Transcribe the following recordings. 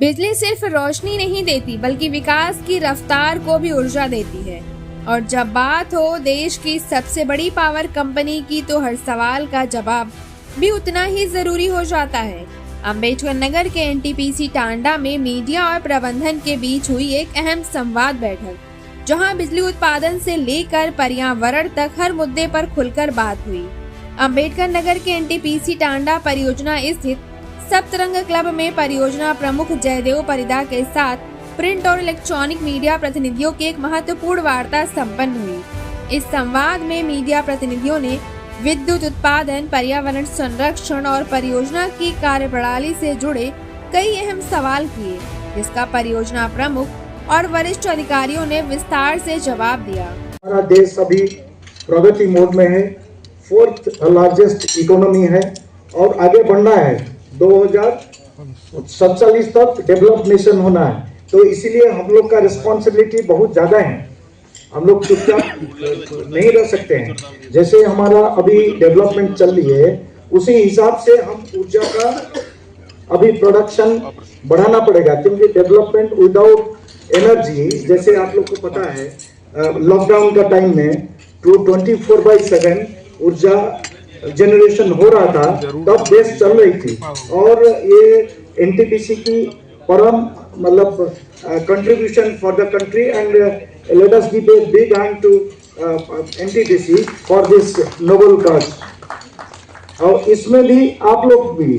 बिजली सिर्फ रोशनी नहीं देती बल्कि विकास की रफ्तार को भी ऊर्जा देती है। और जब बात हो देश की सबसे बड़ी पावर कंपनी की तो हर सवाल का जवाब भी उतना ही जरूरी हो जाता है। अम्बेडकर नगर के एनटीपीसी टांडा में मीडिया और प्रबंधन के बीच हुई एक अहम संवाद बैठक, जहां बिजली उत्पादन से लेकर पर्यावरण तक हर मुद्दे पर खुलकर बात हुई। अम्बेडकर नगर के एनटीपीसी टांडा परियोजना स्थित सप्तरंग क्लब में परियोजना प्रमुख जयदेव परिदा के साथ प्रिंट और इलेक्ट्रॉनिक मीडिया प्रतिनिधियों की एक महत्वपूर्ण वार्ता संपन्न हुई। इस संवाद में मीडिया प्रतिनिधियों ने विद्युत उत्पादन, पर्यावरण संरक्षण और परियोजना की कार्यप्रणाली से जुड़े कई अहम सवाल किए, जिसका परियोजना प्रमुख और वरिष्ठ अधिकारियों ने विस्तार से जवाब दिया। हमारा देश अभी प्रगति मोड में है, 4th लार्जेस्ट इकोनॉमी है और आगे बढ़ना है। 2047 तक डेवलप नेशन होना है, तो इसीलिए हम लोग का रिस्पॉन्सिबिलिटी बहुत ज़्यादा है। हम लोग चुपचाप नहीं रह सकते हैं। जैसे हमारा अभी डेवलपमेंट चल रही है, उसी हिसाब से हम ऊर्जा का अभी प्रोडक्शन बढ़ाना पड़ेगा, क्योंकि डेवलपमेंट विदाउट एनर्जी, जैसे आप लोग को पता है लॉकडाउन का टाइम में 24/7 ऊर्जा जनरेशन हो रहा था, तब देश चल रही थी। और ये एनटीपीसी की परम मतलब contribution for the country and let us give a big hand to NTPC for this noble cause. और इसमें भी आप लोग भी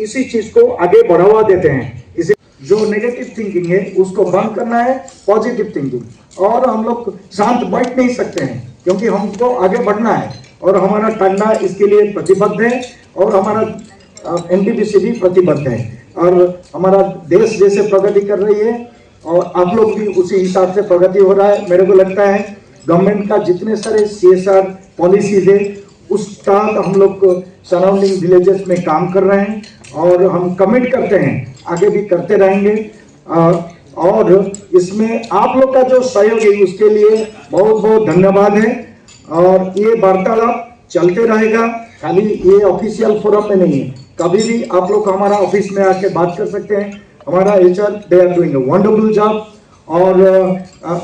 इसी चीज को आगे बढ़ावा देते हैं। इसी जो नेगेटिव थिंकिंग है उसको बंद करना है, पॉजिटिव थिंकिंग। और हम लोग शांत बैठ नहीं सकते हैं, क्योंकि हमको आगे बढ़ना है और हमारा टांडा इसके लिए प्रतिबद्ध है और हमारा एनटीपीसी भी प्रतिबद्ध है। और हमारा देश जैसे प्रगति कर रही है और आप लोग भी उसी हिसाब से प्रगति हो रहा है। मेरे को लगता है गवर्नमेंट का जितने सारे CSR पॉलिसीज है उसका हम लोग सराउंडिंग विलेजेस में काम कर रहे हैं और हम कमिट करते हैं, आगे भी करते रहेंगे। और इसमें आप लोग का जो सहयोग है उसके लिए बहुत बहुत धन्यवाद है। और ये वार्तालाप चलते रहेगा, खाली ये ऑफिशियल फोरम में नहीं है। कभी भी आप लोग हमारा ऑफिस में आके बात कर सकते हैं। हमारा HR they are doing a wonderful job. और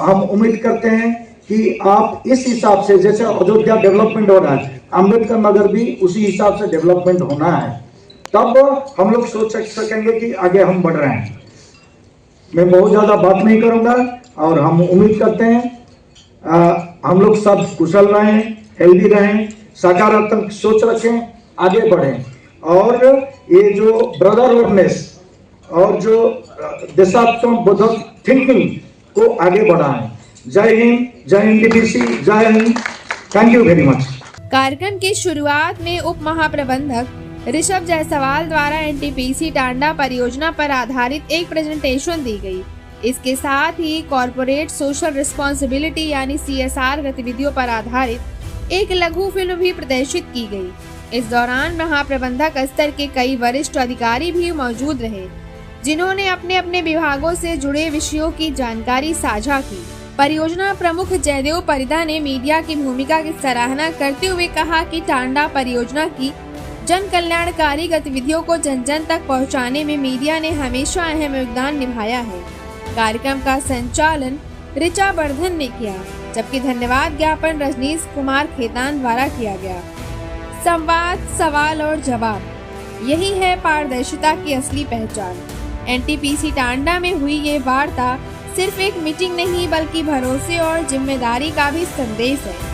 हम उम्मीद करते हैं कि आप इस हिसाब से, जैसे अयोध्या डेवलपमेंट हो रहा है, अम्बेडकर नगर भी उसी हिसाब से डेवलपमेंट होना है, तब हम लोग सोच सकेंगे कि आगे हम बढ़ रहे हैं। मैं बहुत ज़्यादा बात नहीं करूँगा और हम उम्मीद करते हैं हम लोग सब कुशल रहें, हेल्दी रहें, सकारात्मक सोच रखें, आगे बढ़ें। और ये जो ब्रदरहुडनेस और जो देशात्मक थिंकिंग को आगे बढ़ाएं। जय हिंद, जय एनटीपीसी, जय Hind. Thank you very much. कार्यक्रम की शुरुआत में उप महाप्रबंधक ऋषभ जायसवाल द्वारा एनटीपीसी टांडा परियोजना पर आधारित एक प्रेजेंटेशन दी गई। इसके साथ ही कॉर्पोरेट सोशल रिस्पॉन्सिबिलिटी यानी CSR गतिविधियों पर आधारित एक लघु फिल्म भी प्रदर्शित की गई। इस दौरान महाप्रबंधक स्तर के कई वरिष्ठ अधिकारी भी मौजूद रहे, जिन्होंने अपने अपने विभागों से जुड़े विषयों की जानकारी साझा की। परियोजना प्रमुख जयदेव परिदा ने मीडिया की भूमिका की सराहना करते हुए कहा कि टांडा परियोजना की जन कल्याणकारी गतिविधियों को जन जन तक पहुंचाने में मीडिया ने हमेशा अहम योगदान निभाया है। कार्यक्रम का संचालन ऋचा वर्धन ने किया, जबकि धन्यवाद ज्ञापन रजनीश कुमार खेतान द्वारा किया गया। संवाद, सवाल और जवाब, यही है पारदर्शिता की असली पहचान। एनटीपीसी टांडा में हुई ये वार्ता सिर्फ एक मीटिंग नहीं बल्कि भरोसे और जिम्मेदारी का भी संदेश है।